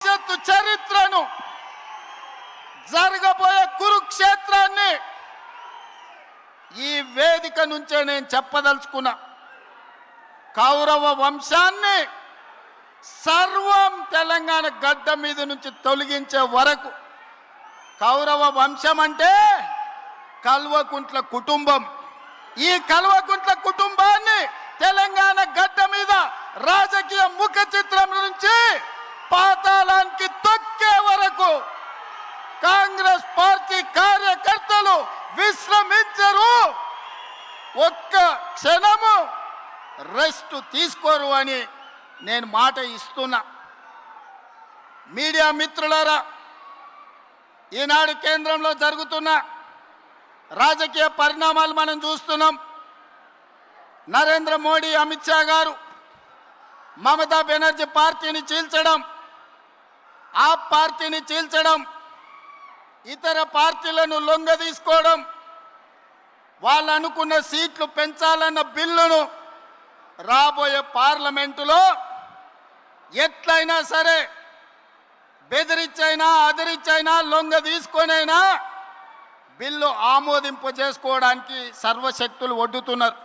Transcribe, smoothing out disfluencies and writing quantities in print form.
భవిష్యత్తు చరిత్రను జరగబోయే కురుక్షేత్రాన్ని ఈ వేదిక నుంచే నేను చెప్పదలుచుకున్నా. కౌరవ వంశాన్ని సర్వం తెలంగాణ గడ్డ మీద నుంచి తొలగించే వరకు, కౌరవ వంశం అంటే కల్వకుంట్ల కుటుంబం. ఈ కల్వకుంట్ల కుటుంబాన్ని తెలంగాణ గడ్డ మీద రాజకీయ ముఖ చిత్రం నుంచి పాతాళానికి తొక్కే వరకు కాంగ్రెస్ పార్టీ కార్యకర్తలు విశ్రమించరు, ఒక్క క్షణము రెస్ట్ తీసుకోరు అని నేను మాట ఇస్తున్నా. మీడియా మిత్రులారా, ఈనాడు కేంద్రంలో జరుగుతున్న రాజకీయ పరిణామాలు మనం చూస్తున్నాం. నరేంద్ర మోడీ, అమిత్ షా గారు మమతా బెనర్జీ పార్టీని చీల్చడం, ఆ పార్టీని చీల్చడం, ఇతర పార్టీలను లొంగదీసుకోవడం, వాళ్ళు అనుకున్న సీట్లు పెంచాలన్న బిల్లును రాబోయే పార్లమెంటులో ఎట్లయినా సరే బెదిరించైనా అదిరించైనా లొంగ తీసుకొనైనా బిల్లు ఆమోదింప చేసుకోవడానికి సర్వశక్తులు ఒడ్డుతున్నారు.